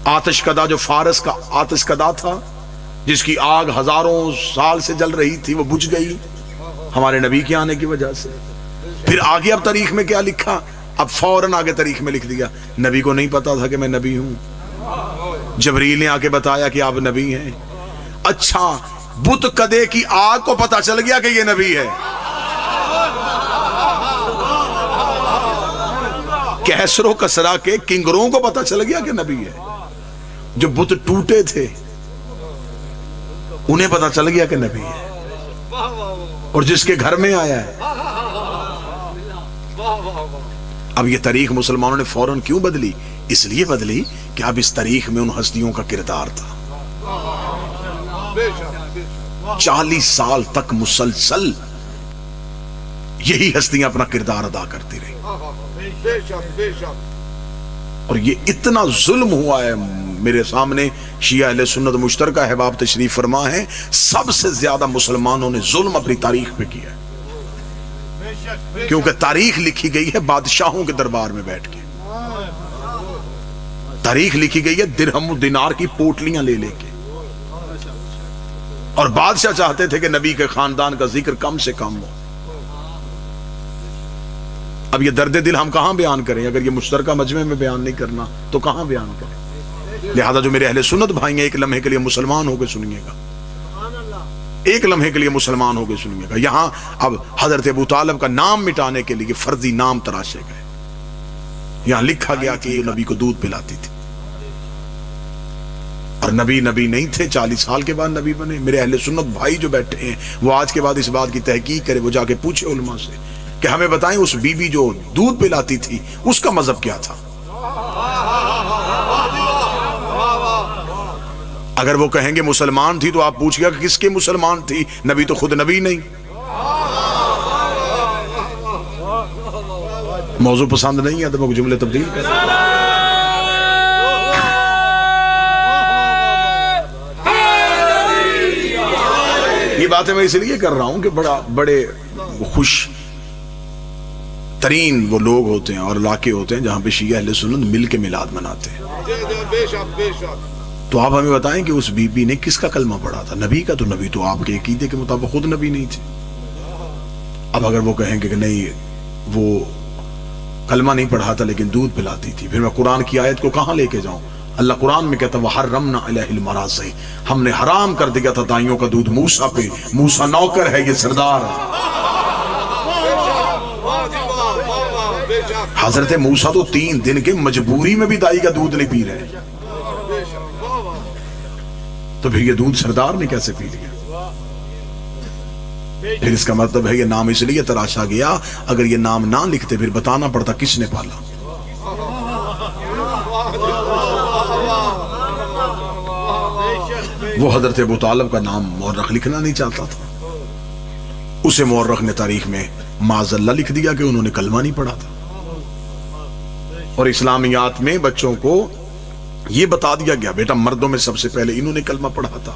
آتش کدا جو فارس کا آتش کدا تھا جس کی آگ ہزاروں سال سے جل رہی تھی وہ بجھ گئی ہمارے نبی کے آنے کی وجہ سے. پھر آگے اب تاریخ میں کیا لکھا, اب فوراً آگے تاریخ میں لکھ دیا نبی کو نہیں پتا تھا کہ میں نبی ہوں. جبریل نے آ کے بتایا کہ آپ نبی ہیں. اچھا, بت کدے کی آگ کو پتا چل گیا کہ یہ نبی ہے. کیسر و کسرا کے کنگروں کو پتا چل گیا کہ نبی ہے. جو بت ٹوٹے تھے انہیں پتا چل گیا کہ نبی ہے. اور جس کے گھر میں آیا ہے. اب یہ تاریخ مسلمانوں نے فوراً کیوں بدلی؟ اس لیے بدلی کہ اب اس تاریخ میں ان ہستیوں کا کردار تھا. 40 سال تک مسلسل یہی ہستیاں اپنا کردار ادا کرتی رہی. اور یہ اتنا ظلم ہوا ہے. میرے سامنے شیعہ اہل سنت مشترکہ احباب تشریف فرما ہے. سب سے زیادہ مسلمانوں نے ظلم اپنی تاریخ پہ کیا ہے. کیونکہ تاریخ لکھی گئی ہے بادشاہوں کے دربار میں بیٹھ کے. تاریخ لکھی گئی ہے درہم و دینار کی پوٹلیاں لے لے کے. اور بادشاہ چاہتے تھے کہ نبی کے خاندان کا ذکر کم سے کم ہو. اب یہ درد دل ہم کہاں بیان کریں؟ اگر یہ مشترکہ مجمع میں بیان نہیں کرنا تو کہاں بیان کریں؟ لہذا جو میرے اہل سنت بھائی ہیں ایک لمحے کے لیے مسلمان ہو کے سنیے گا. ایک لمحے کے لیے مسلمان ہو کے سنیے گا. یہاں اب حضرت ابو طالب کا نام مٹانے کے لیے فرضی نام تراشے گئے. یہاں لکھا گیا کہ یہ نبی کو دودھ پلاتی تھی اور نبی نہیں تھے. 40 سال کے بعد نبی بنے. میرے اہل سنت بھائی جو بیٹھے ہیں وہ آج کے بعد اس بات کی تحقیق کرے. وہ جا کے پوچھے علماء سے کہ ہمیں بتائیں اس بی بی جو دودھ پلاتی تھی اس کا مذہب کیا تھا. اگر وہ کہیں گے مسلمان تھی تو آپ پوچھئے گا کہ کس کے مسلمان تھی؟ نبی تو خود نبی نہیں. موضوع پسند نہیں ہے تو میں جملے تبدیل کر دوں. یہ باتیں میں اس لیے کر رہا ہوں کہ بڑے خوش ترین وہ لوگ ہوتے ہیں اور علاقے ہوتے ہیں جہاں پہ شیعہ اہل سنت مل کے میلاد مناتے ہیں. تو آپ ہمیں بتائیں کہ اس بی بی نے کس کا کلمہ پڑھا تھا؟ نبی کا. تو نبی تو آپ کے عقیدے کے مطابق خود نبی نہیں تھے. اب اگر وہ کہیں کہ نہیں وہ کلمہ نہیں پڑھا تھا لیکن دودھ پلاتی تھی، پھر میں قرآن کی آیت کو کہاں لے کے جاؤں؟ اللہ قرآن میں کہتا وَحَرَّمْنَا عَلَيْهِ الْمَرَاضِعَ، ہم نے حرام کر دیا تھا دائیوں کا دودھ موسیٰ پہ. موسیٰ نوکر ہے، یہ سردار ہے. حضرت موسیٰ تو 3 دن کے مجبوری میں بھی دائی کا دودھ نہیں پی رہے. تو پھر یہ دودھ سردار نے کیسے پی لیا؟ پھر اس کا مطلب ہے یہ نام اس لیے تراشا گیا. اگر یہ نام نہ لکھتے پھر بتانا پڑتا کس نے پالا. وہ حضرت ابو طالب کا نام مورخ لکھنا نہیں چاہتا تھا. اسے مورخ نے تاریخ میں معاذ اللہ لکھ دیا کہ انہوں نے کلمہ نہیں پڑھا تھا. اور اسلامیات میں بچوں کو یہ بتا دیا گیا بیٹا مردوں میں سب سے پہلے انہوں نے کلمہ پڑھا تھا،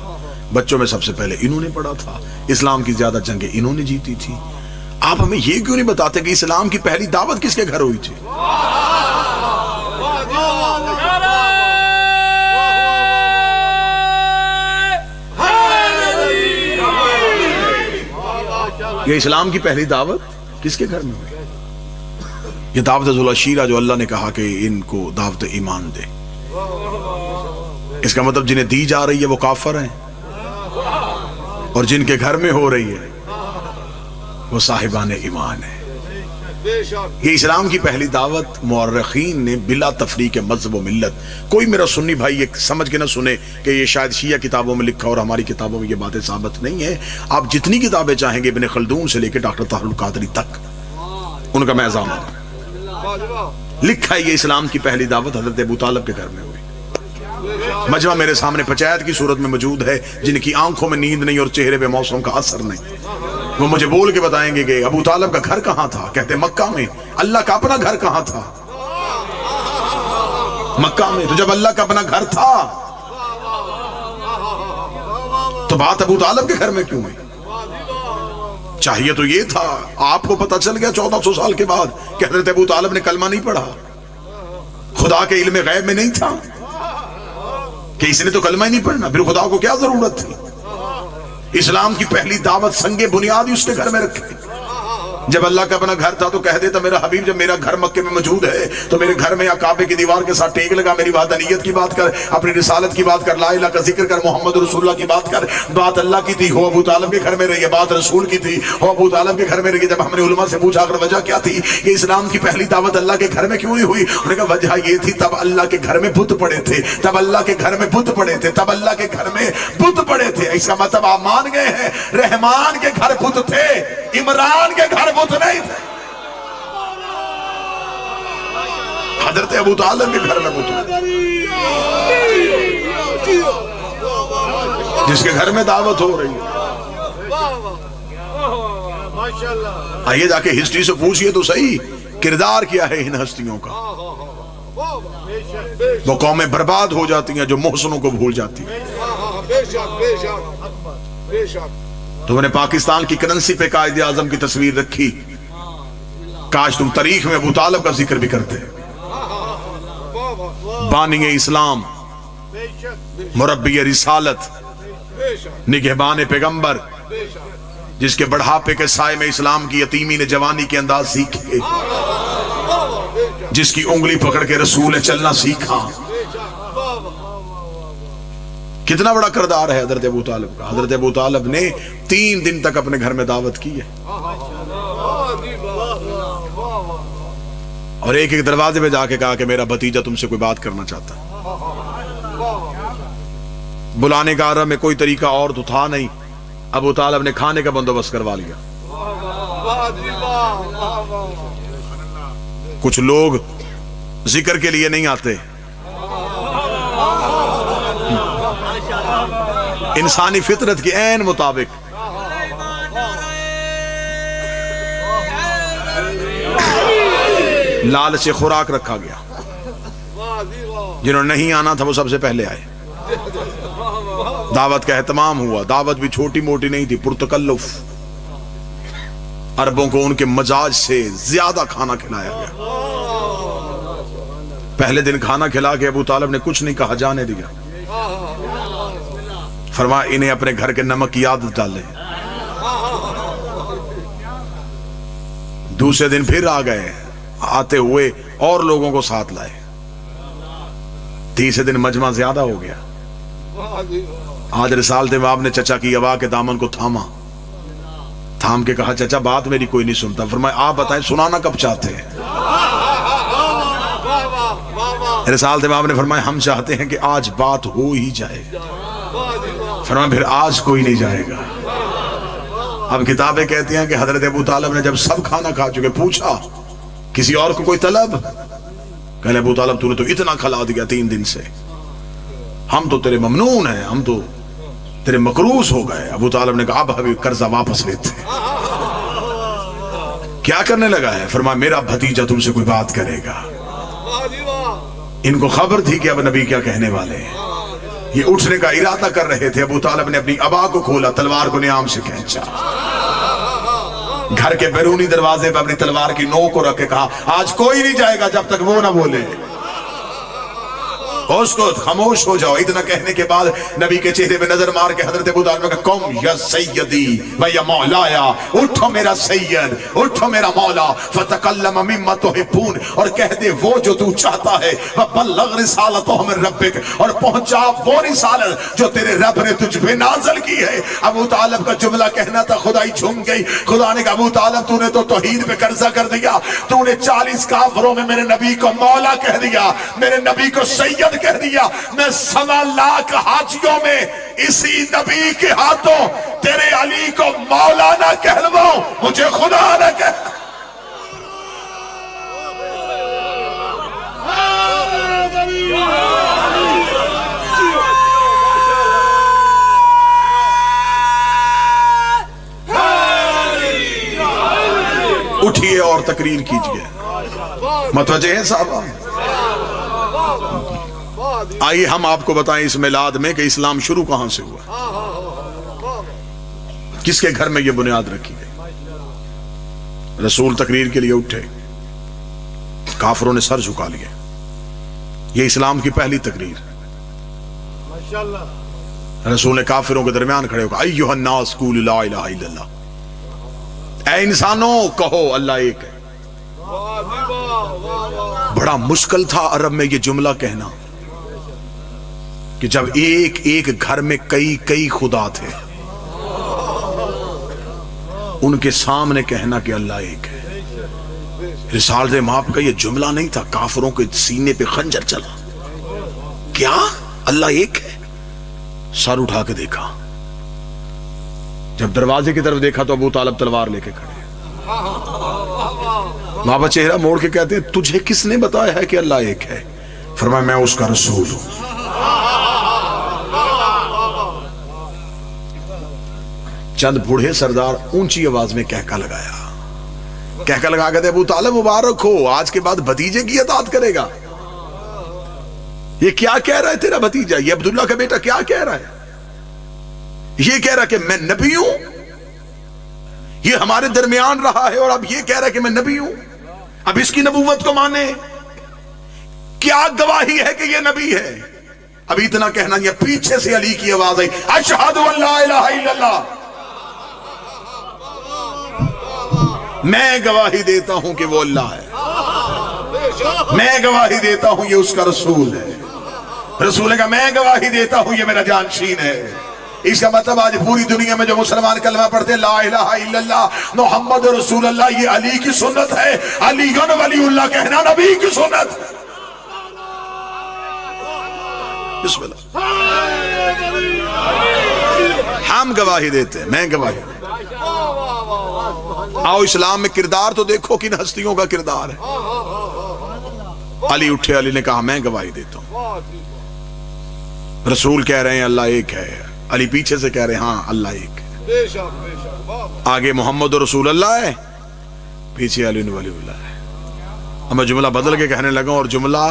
بچوں میں سب سے پہلے انہوں نے پڑھا تھا. اسلام کی زیادہ جنگیں انہوں نے جیتی تھی. آپ ہمیں یہ کیوں نہیں بتاتے کہ اسلام کی پہلی دعوت کس کے گھر ہوئی تھی؟ یہ اسلام کی پہلی دعوت کس کے گھر میں ہوئی؟ یہ دعوت ذوالعشیرہ جو اللہ نے کہا کہ ان کو دعوت ایمان دے. اس کا مطلب جنہیں دی جا رہی ہے وہ کافر ہیں اور جن کے گھر میں ہو رہی ہے وہ صاحبان ایمان ہیں. یہ اسلام کی پہلی دعوت مورخین نے بلا تفریق مذہب و ملت. کوئی میرا سنی بھائی یہ سمجھ کے نہ سنے کہ یہ شاید شیعہ کتابوں میں لکھا اور ہماری کتابوں میں یہ باتیں ثابت نہیں ہے. آپ جتنی کتابیں چاہیں گے ابن خلدون سے لے کے ڈاکٹر طاہر القادری تک ان کا میزان لکھا ہے. یہ اسلام کی پہلی دعوت حضرت ابو طالب کے گھر میں ہوئی. مجمع میرے سامنے پنچایت کی صورت میں موجود ہے جن کی آنکھوں میں نیند نہیں اور چہرے پہ موسم کا اثر نہیں. وہ مجھے بول کے بتائیں گے کہ ابو طالب کا گھر کہاں تھا؟ کہتے مکہ میں. اللہ کا اپنا گھر کہاں تھا؟ مکہ میں. تو جب اللہ کا اپنا گھر تھا تو بات ابو طالب کے گھر میں کیوں ہوئی؟ چاہیے تو یہ تھا. آپ کو پتہ چل گیا 1400 سال کے بعد کہ حضرت ابو طالب نے کلمہ نہیں پڑھا. خدا کے علم غیب میں نہیں تھا کہ اس نے تو کلمہ ہی نہیں پڑھنا. پھر خدا کو کیا ضرورت تھی؟ اسلام کی پہلی دعوت سنگ بنیادی اس کے گھر میں رکھے. جب اللہ کا اپنا گھر تھا تو کہہ دیتا میرا حبیب جب میرا گھر مکے میں موجود ہے تو میرے گھر میں یا کعبے کی دیوار کے ساتھ ٹیک لگا, میری وحدانیت کی بات کر, اپنی رسالت کی بات کر, لا الہ کا ذکر کر, محمد رسول اللہ کی بات کر. بات اللہ کی تھی, ہو ابو طالب کے گھر میں رہی ہے. بات رسول کی تھی, ہو ابو طالب کے گھر میں رہی ہے. جب ہم نے علماء سے پوچھا اگر وجہ کیا تھی کہ اسلام کی پہلی دعوت اللہ کے گھر میں کیوں نہیں ہوئی, انہوں نے کہا وجہ یہ تھی تب اللہ کے گھر میں بت پڑے تھے, تب اللہ کے گھر میں بت پڑے تھے, تب اللہ کے گھر میں بت پڑے تھے. اس کا مطلب آپ مان گئے ہیں رحمان کے گھر بت تھے, عمران کے گھر بت نہیں تھے. حضرت ابو طالب کے گھر میں بت تھے, جس کے گھر میں دعوت ہو رہی ہے. آئیے جا کے ہسٹری سے پوچھئے تو صحیح کردار کیا ہے ان ہستیوں کا. وہ قومیں برباد ہو جاتی ہیں جو محسنوں کو بھول جاتی ہیں. تم نے پاکستان کی کرنسی پہ قائد اعظم کی تصویر رکھی, کاش تم تاریخ میں ابو طالب کا ذکر بھی کرتے. بانی اسلام, مربی رسالت, نگہبان پیغمبر, جس کے بڑھاپے کے سائے میں اسلام کی یتیمی نے جوانی کے انداز سیکھے, جس کی انگلی پکڑ کے رسول نے چلنا سیکھا. کتنا بڑا کردار ہے حضرت ابو طالب کا. حضرت ابو طالب نے 3 دن تک اپنے گھر میں دعوت کی ہے, اور ایک ایک دروازے پہ جا کے کہا کہ میرا بھتیجا تم سے کوئی بات کرنا چاہتا. بلانے کا عرب میں کوئی طریقہ اور تو تھا نہیں, ابو طالب نے کھانے کا بندوبست کروا لیا. کچھ لوگ ذکر کے لیے نہیں آتے, انسانی فطرت کے عین مطابق لال سے خوراک رکھا گیا. جنہوں نے نہیں آنا تھا وہ سب سے پہلے آئے. دعوت کا اہتمام ہوا. دعوت بھی چھوٹی موٹی نہیں تھی, پرتکلف. عربوں کو ان کے مزاج سے زیادہ کھانا کھلایا گیا. پہلے دن کھانا کھلا کے ابو طالب نے کچھ نہیں کہا, جانے دیا. فرمایا انہیں اپنے گھر کے نمک کی عادت ڈالے. دوسرے دن پھر آ گئے, آتے ہوئے اور لوگوں کو ساتھ لائے. تیسرے دن مجمع زیادہ ہو گیا. آج رسالت امام نے چچا کی ابا کے دامن کو تھاما, تھام کے کہا چچا بات میری کوئی نہیں سنتا. فرمایا آپ بتائیں سنانا کب چاہتے ہیں. رسالت امام نے فرمایا ہم چاہتے ہیں کہ آج بات ہو ہی جائے. فرمایا پھر آج کوئی نہیں جائے گا. اب کتابیں کہتی ہیں کہ حضرت ابو طالب نے جب سب کھانا کھا چکے پوچھا کسی اور کو کوئی طلب, کہنے ابو طالب تو نے تو اتنا کھلا دیا 3 دن سے, ہم تو تیرے ممنون ہیں, ہم تو تیرے مقروض ہو گئے. ابو طالب نے کہا اب ابھی قرضہ واپس لیتے. کیا کرنے لگا ہے؟ فرمایا میرا بھتیجا تم سے کوئی بات کرے گا. ان کو خبر تھی کہ اب نبی کیا کہنے والے ہیں. یہ اٹھنے کا ارادہ کر رہے تھے. ابو طالب نے اپنی ابا کو کھولا, تلوار کو نیام سے کھینچا, گھر کے بیرونی دروازے پہ اپنی تلوار کی نوک کو رکھ کے کہا آج کوئی نہیں جائے گا جب تک وہ نہ بولے. اس کو خاموش ہو جاؤ. اتنا کہنے کے بعد نبی کے چہرے پہ نظر مار کے حضرت ابو طالب نے کہا قم یا سیدی و یا مولایا, اٹھو میرا سید, اٹھو میرا مولا. فتکلم مما تحبون, اور کہہ دے وہ جو تو چاہتا ہے. وبلغ رسالتہ من ربک, اور پہنچا وہ رسالت جو تیرے رب نے تجھ پہ نازل کی ہے. ابو طالب کا جملہ کہنا تھا خدائی جھوم گئی. خدا نے کہا ابو طالب تو نے تو توحید پہ قرضہ کر دیا, تو نے 40 کافروں میں میرے نبی کو مولا کہہ دیا, میرے نبی کو سید کہہ دیا. میں 1.25 لاکھ حاجیوں میں اسی نبی کے ہاتھوں تیرے علی کو مولا نہ کہلواؤں, مجھے خدا نہ کہہ. اٹھئے اور تقریر کیجئے. متوجہ ہیں صاحب؟ آئیے ہم آپ کو بتائیں اس میلاد میں کہ اسلام شروع کہاں سے ہوا, کس کے گھر میں یہ بنیاد رکھی گئی. رسول تقریر کے لیے اٹھے, کافروں نے سر جھکا لیے. یہ اسلام کی پہلی تقریر. رسول نے کافروں کے درمیان کھڑے ہو کہا ایھا الناس قولوا لا الہ الا اللہ, اے انسانوں کہو اللہ ایک ہے. بڑا مشکل تھا عرب میں یہ جملہ کہنا کہ جب ایک ایک گھر میں کئی کئی خدا تھے، ان کے سامنے کہنا کہ اللہ ایک ہے. رسالت مآب کا یہ جملہ نہیں تھا، کافروں کے سینے پہ خنجر چلا. کیا اللہ ایک ہے؟ سر اٹھا کے دیکھا، جب دروازے کی طرف دیکھا تو ابو طالب تلوار لے کے کھڑے. بابا چہرہ موڑ کے کہتے ہیں تجھے کس نے بتایا ہے کہ اللہ ایک ہے؟ فرمایا میں اس کا رسول ہوں. چند بوڑھے سردار اونچی آواز میں کہکا لگایا، کہکا لگا کہتے ابو طالب مبارک ہو، آج کے بعد بھتیجے کی اطاعت کرے گا. یہ کیا کہہ رہا ہے تیرا بھتیجا؟ یہ عبداللہ کا بیٹا کیا کہہ رہا ہے؟ یہ کہہ رہا کہ میں نبی ہوں، یہ ہمارے درمیان رہا ہے اور اب یہ کہہ رہا ہے کہ میں نبی ہوں. اب اس کی نبوت کو مانے، کیا گواہی ہے کہ یہ نبی ہے؟ اب اتنا کہنا یہ پیچھے سے علی کی آواز آئی، اشہد ان لا الہ الا اللہ، میں گواہی دیتا ہوں کہ وہ اللہ ہے، میں گواہی دیتا ہوں یہ اس کا رسول ہے. رسول کا میں گواہی دیتا ہوں یہ میرا جانشین ہے. اس کا مطلب آج پوری دنیا میں جو مسلمان کلمہ پڑھتے ہیں لا الہ الا اللہ محمد رسول اللہ، یہ علی کی سنت ہے. علی ولی اللہ کہنا نبی کی سنت. بسم اللہ. ہم گواہی دیتے ہیں، میں گواہی. آؤ اسلام میں کردار تو دیکھو کن ہستیوں کا کردار ہے. علی اٹھے، علی نے کہا میں گواہی دیتا ہوں. رسول کہہ رہے ہیں اللہ ایک ہے، علی پیچھے سے کہہ رہے ہیں ہاں اللہ ایک ہے. آگے محمد رسول اللہ ہے، پیچھے علی ولی اللہ ہے. اب میں جملہ بدل کے کہنے لگا اور جملہ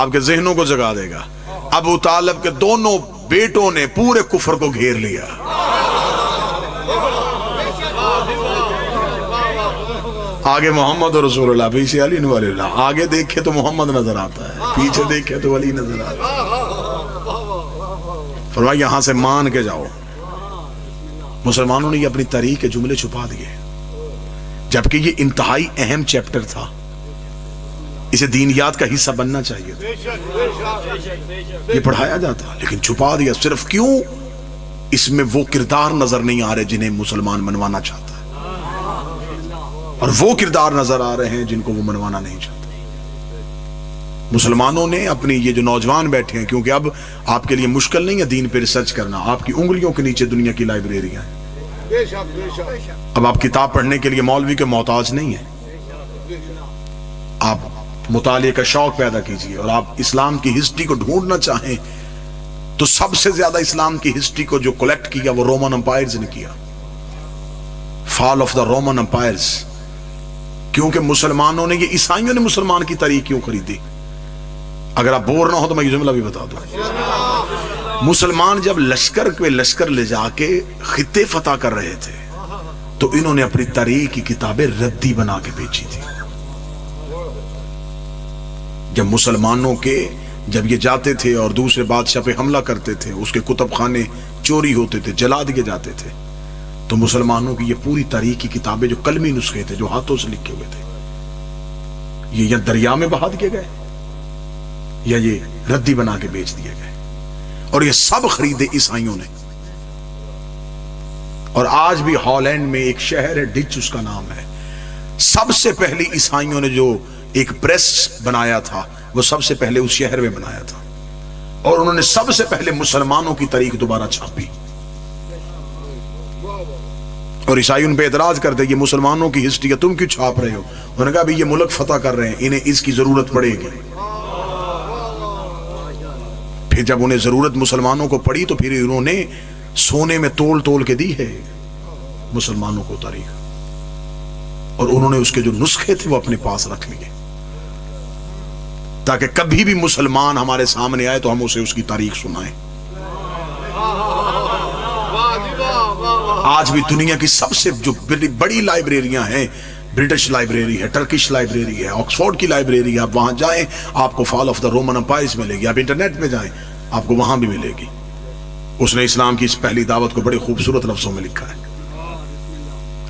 آپ کے ذہنوں کو جگا دے گا. ابو طالب کے دونوں بیٹوں نے پورے کفر کو گھیر لیا. آگے محمد رسول اللہ، پیچھے علی ولی اللہ. آگے دیکھے تو محمد نظر آتا ہے، پیچھے دیکھے تو علی نظر آتا ہے. فرمایا یہاں سے مان کے جاؤ. مسلمانوں نے یہ اپنی تاریخ کے جملے چھپا دیے، جبکہ یہ انتہائی اہم چیپٹر تھا، اسے دینیات کا حصہ بننا چاہیے تھا، یہ پڑھایا جاتا لیکن چھپا دیا. صرف کیوں؟ اس میں وہ کردار نظر نہیں آ رہے جنہیں مسلمان منوانا چاہتا ہے، اور وہ کردار نظر آ رہے ہیں جن کو وہ منوانا نہیں چاہتا. مسلمانوں نے اپنی یہ جو نوجوان بیٹھے ہیں، کیونکہ اب آپ کے لیے مشکل نہیں ہے دین پہ ریسرچ کرنا، آپ کی انگلیوں کے نیچے دنیا کی لائبریریاں ہیں. اب آپ کتاب پڑھنے کے لیے مولوی کے محتاج نہیں ہیں. آپ مطالعے کا شوق پیدا کیجئے، اور آپ اسلام کی ہسٹری کو ڈھونڈنا چاہیں تو سب سے زیادہ اسلام کی ہسٹری کو جو کلیکٹ کیا وہ رومن امپائرز نے کیا. فال آف دا رومن امپائرز. کیونکہ مسلمانوں نے، یہ عیسائیوں نے مسلمان کی تاریخ کیوں خریدی؟ اگر آپ بور نہ ہو تو میں یہ جملہ بھی بتا دوں. مسلمان جب لشکر لے جا کے خطے فتح کر رہے تھے تو انہوں نے اپنی تاریخ کی کتابیں ردی بنا کے بیچی تھی. جب مسلمانوں کے جب یہ جاتے تھے اور دوسرے بادشاہ پہ حملہ کرتے تھے، اس کے کتب خانے چوری ہوتے تھے، جلا دیے جاتے تھے، تو مسلمانوں کی یہ پوری تاریخ کی کتابیں جو قلمی نسخے تھے، جو ہاتھوں سے لکھے ہوئے تھے، یہ یا دریا میں بہا دیے گئے یا یہ ردی بنا کے بیچ دیے گئے. اور یہ سب خریدے عیسائیوں نے. اور آج بھی ہالینڈ میں ایک شہر ہے، ڈچ اس کا نام ہے، سب سے پہلی عیسائیوں نے جو ایک پریس بنایا تھا وہ سب سے پہلے اس شہر میں بنایا تھا، اور انہوں نے سب سے پہلے مسلمانوں کی تاریخ دوبارہ چھاپی. اور عیسائی ان پہ اعتراض کرتے یہ مسلمانوں کی ہسٹری کا تم کیوں چھاپ رہے ہو؟ انہوں نے کہا بھی یہ ملک فتح کر رہے ہیں، انہیں اس کی ضرورت پڑے گی. پھر جب انہیں ضرورت مسلمانوں کو پڑی تو پھر انہوں نے سونے میں تول کے دی ہے مسلمانوں کو تاریخ، اور انہوں نے اس کے جو نسخے تھے وہ اپنے پاس رکھ لیے تاکہ کبھی بھی مسلمان ہمارے سامنے آئے تو ہم اسے اس کی تاریخ سنائیں. آج بھی دنیا کی سب سے جو بڑی لائبریریاں ہیں، برٹش لائبریری ہے، ٹرکش لائبریری ہے، آکسفورڈ کی لائبریری ہے، آپ وہاں جائیں آپ کو فال آف دا رومن امپائرز ملے گی. آپ انٹرنیٹ میں جائیں آپ کو وہاں بھی ملے گی. اس نے اسلام کی اس پہلی دعوت کو بڑے خوبصورت لفظوں میں لکھا ہے.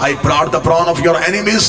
I brought the brawn of your enemies,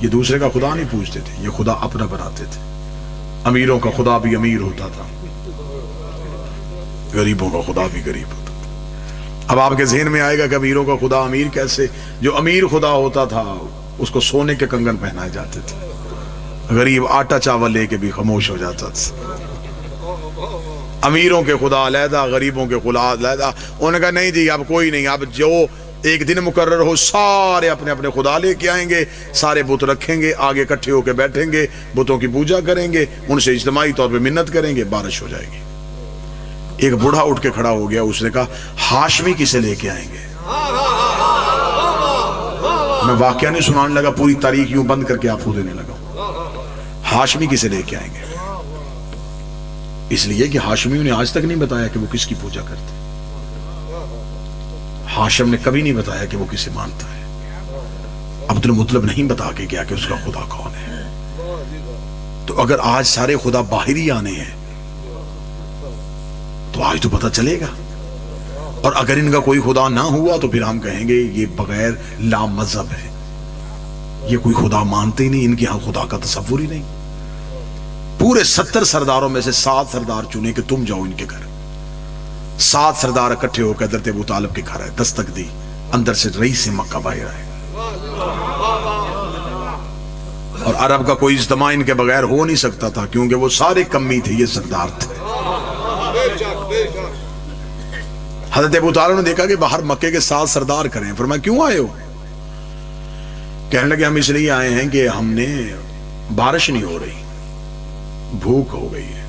یہ دوسرے کا خدا نہیں پوچھتے تھے، یہ خدا اپنا بناتے تھے۔ امیروں کا خدا بھی امیر ہوتا تھا، غریبوں کا خدا بھی غریب ہوتا تھا۔ اب آپ کے ذہن میں آئے گا کہ امیروں کا خدا امیر کیسے؟ جو امیر خدا ہوتا تھا اس کو سونے کے کنگن پہنائے جاتے تھے، غریب آٹا چاول لے کے بھی خاموش ہو جاتا تھا۔ امیروں کے خدا علیحدہ، غریبوں کے خدا علیحدہ۔ انہوں نے کہا نہیں جی اب کوئی نہیں، اب جو ایک دن مقرر ہو سارے اپنے اپنے خدا لے کے آئیں گے، سارے بت رکھیں گے، آگے اکٹھے ہو کے بیٹھیں گے، بتوں کی پوجا کریں گے، ان سے اجتماعی طور پہ منت کریں گے، بارش ہو جائے گی۔ ایک بوڑھا اٹھ کے کھڑا ہو گیا، اس نے کہا ہاشمی کسے لے کے آئیں گے؟ میں واقعہ نہیں سنانے لگا، پوری تاریخ یوں بند کر کے آپ کو دینے لگا۔ ہاشمی کسے لے کے آئیں گے؟ اس لیے کہ ہاشمیوں نے آج تک نہیں بتایا کہ وہ کس کی پوجا کرتے، ہاشم نے کبھی نہیں بتایا کہ وہ کسے مانتا ہے، عبد المطلب نہیں بتا کے گیا کہ اس کا خدا کون ہے۔ تو اگر آج سارے خدا باہری آنے ہیں تو آج تو پتہ چلے گا، اور اگر ان کا کوئی خدا نہ ہوا تو پھر ہم کہیں گے یہ بغیر لا مذہب ہے، یہ کوئی خدا مانتے ہی نہیں، ان کے ہاں خدا کا تصور ہی نہیں۔ پورے 70 سرداروں میں سے 7 سردار چنے کہ تم جاؤ ان کے گھر۔ 7 سردار اکٹھے ہو کے حضرت ابو طالب کے گھر آئے، دستک دی، اندر سے رئیس مکہ باہر آئے، اور عرب کا کوئی اجتماع ان کے بغیر ہو نہیں سکتا تھا، کیونکہ وہ سارے کمی تھے، یہ سردار تھے۔ حضرت ابو طالب نے دیکھا کہ باہر مکے کے 7 سردار کریں، فرمایا کیوں آئے ہو؟ کہنے لگے ہم اس لیے آئے ہیں کہ ہم نے بارش نہیں ہو رہی، بھوک ہو گئی ہے،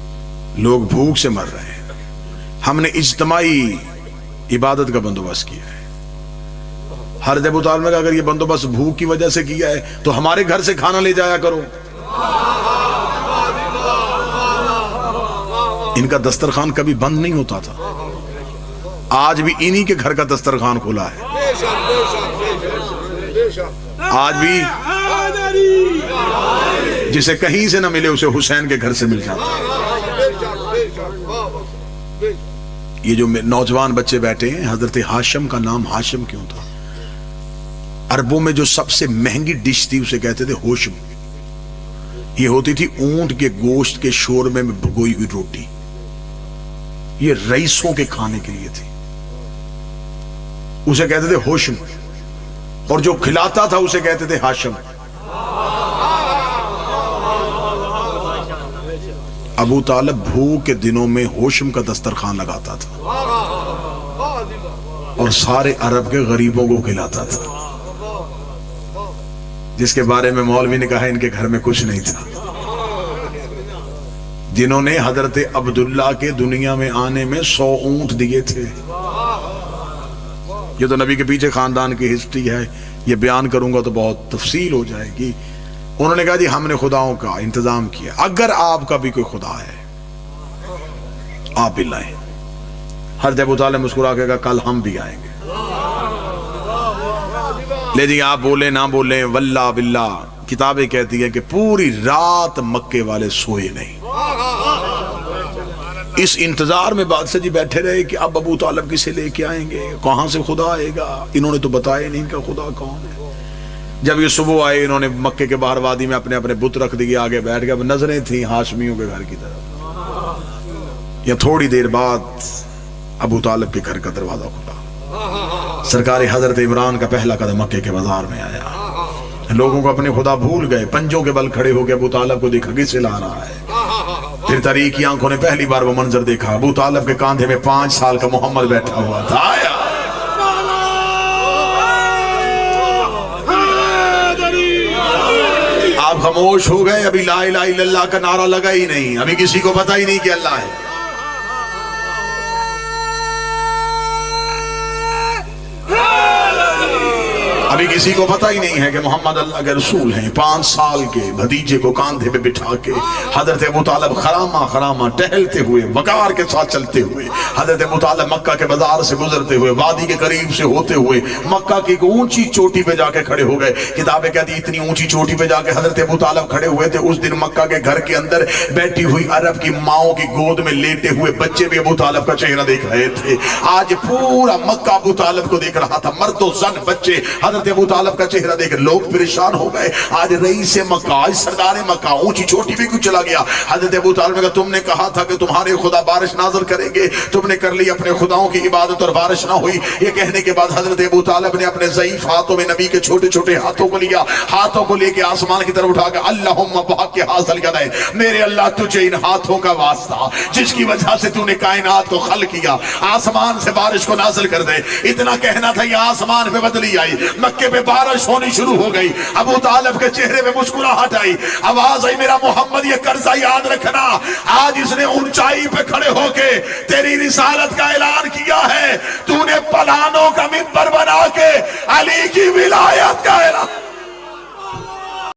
لوگ بھوک سے مر رہے ہیں، ہم نے اجتماعی عبادت کا بندوبست کیا ہے۔ حضرت ابو طالب نے کہا اگر یہ بندوبست بھوک کی وجہ سے کیا ہے تو ہمارے گھر سے کھانا لے جایا کرو۔ ان کا دسترخوان کبھی بند نہیں ہوتا تھا، آج بھی انہی کے گھر کا دسترخوان کھلا ہے، آج بھی جسے کہیں سے نہ ملے اسے حسین کے گھر سے مل جاتا ہے۔ یہ جو نوجوان بچے بیٹھے ہیں، حضرت ہاشم کا نام ہاشم کیوں تھا؟ عربوں میں جو سب سے مہنگی ڈش تھی اسے کہتے تھے ہوشم، یہ ہوتی تھی اونٹ کے گوشت کے شوربے میں بھگوئی ہوئی روٹی، یہ رئیسوں کے کھانے کے لیے تھی، اسے کہتے تھے ہوشم، اور جو کھلاتا تھا اسے کہتے تھے ہاشم۔ ابو طالب بھوک کے دنوں میں ہوشم کا دسترخوان لگاتا تھا اور سارے عرب کے غریبوں کو کھلاتا تھا، جس کے بارے میں مولوی نے کہا ان کے گھر میں کچھ نہیں تھا، جنہوں نے حضرت عبداللہ کے دنیا میں آنے میں 100 اونٹ دیے تھے۔ یہ تو نبی کے پیچھے خاندان کی ہسٹری ہے، یہ بیان کروں گا تو بہت تفصیل ہو جائے گی۔ انہوں نے کہا جی ہم نے خداؤں کا انتظام کیا، اگر آپ کا بھی کوئی خدا ہے آپ بھی لائیں۔ حضرت ابو طالب مسکرا کے کہا کل ہم بھی آئیں گے۔ لے جی آپ بولیں نہ بولیں، واللہ باللہ کتابیں کہتی ہیں کہ پوری رات مکے والے سوئے نہیں، اس انتظار میں بادشاہ جی بیٹھے رہے کہ اب ابو طالب کسے لے کے آئیں گے، کہاں سے خدا آئے گا، انہوں نے تو بتایا نہیں ان کا خدا کون ہے۔ جب یہ صبح آئے انہوں نے مکے کے باہر وادی میں اپنے اپنے بت رکھ دیے، آگے بیٹھ گئے، اب نظریں تھیں ہاشمیوں کے گھر کی طرف۔ یا تھوڑی دیر بعد ابو طالب کے گھر کا دروازہ کھلا، سرکار حضرت عمران کا پہلا قدم مکے کے بازار میں آیا، لوگوں کو اپنے خدا بھول گئے، پنجوں کے بل کھڑے ہو کے ابو طالب کو دیکھا کسے لا رہا ہے۔ پھر تاریخی آنکھوں نے پہلی بار وہ منظر دیکھا، ابو طالب کے کاندھے میں 5 سال کا محمد بیٹھا ہوا تھا۔ آیا آپ خاموش ہو گئے، ابھی لا الہ الا اللہ کا نعرہ لگا ہی نہیں، ابھی کسی کو پتہ ہی نہیں کہ اللہ ہے۔ ابھی کسی کو پتہ ہی نہیں ہے کہ محمد اللہ کے رسول ہیں۔ 5 سال کے بھتیجے کو کاندھے پہ بٹھا کے حضرت ابو طالب خرامہ خرامہ ٹہلتے ہوئے، وقار کے ساتھ چلتے ہوئے، حضرت ابو طالب مکہ کے بازار سے گزرتے ہوئے، وادی کے قریب سے ہوتے ہوئے مکہ کی ایک اونچی چوٹی پہ جا کے کھڑے ہو گئے۔ کتابیں کہتی اتنی اونچی چوٹی پہ جا کے حضرت ابو طالب کھڑے ہوئے تھے، اس دن مکہ کے گھر کے اندر بیٹھی ہوئی عرب کی ماؤں کی گود میں لیٹے ہوئے بچے بھی ابو طالب کا چہرہ دیکھ رہے تھے۔ آج پورا مکہ ابو طالب کو دیکھ رہا تھا، مرد و زن بچے حضرت حضرت ابو طالب کا چہرہ دیکھ لوگ پریشان ہو گئے. آج رئیس مکہ، آج سردار مکہ، اونچی چھوٹی بھی کچھ چلا گیا. حضرت ابو طالب نے کہا تم نے کہا تھا کہ تمہارے خدا بارش نازل کریں گے، تم نے کر لی اپنے خداؤں کی عبادت اور بارش نہ ہوئی. یہ کہنے کے بعد حضرت ابو طالب نے اپنے ضعیف ہاتھوں میں نبی کے چھوٹے چھوٹے ہاتھوں کو لیا، ہاتھوں کو لے کے آسمان کی طرف اٹھا کے اللہم بحق حاصل کر ہے، میرے اللہ تجھے ان ہاتھوں کا واسطہ جس کی وجہ سے تو نے کائنات کو خلق کیا، آسمان سے بارش کو نازل کر دے. اتنا کہنا تھا، یہ آسمان پہ بدلی آئی، مکے پہ بارش ہونی شروع ہو گئی. ابو طالب کے چہرے پہ مسکراہٹ آئی، آواز آئی میرا محمد یہ قرضہ یاد رکھنا، آج اس نے اونچائی پہ کھڑے ہو کے تیری رسالت کا اعلان کیا ہے، تو نے پلانوں کا منبر بنا کے علی کی ولایت کا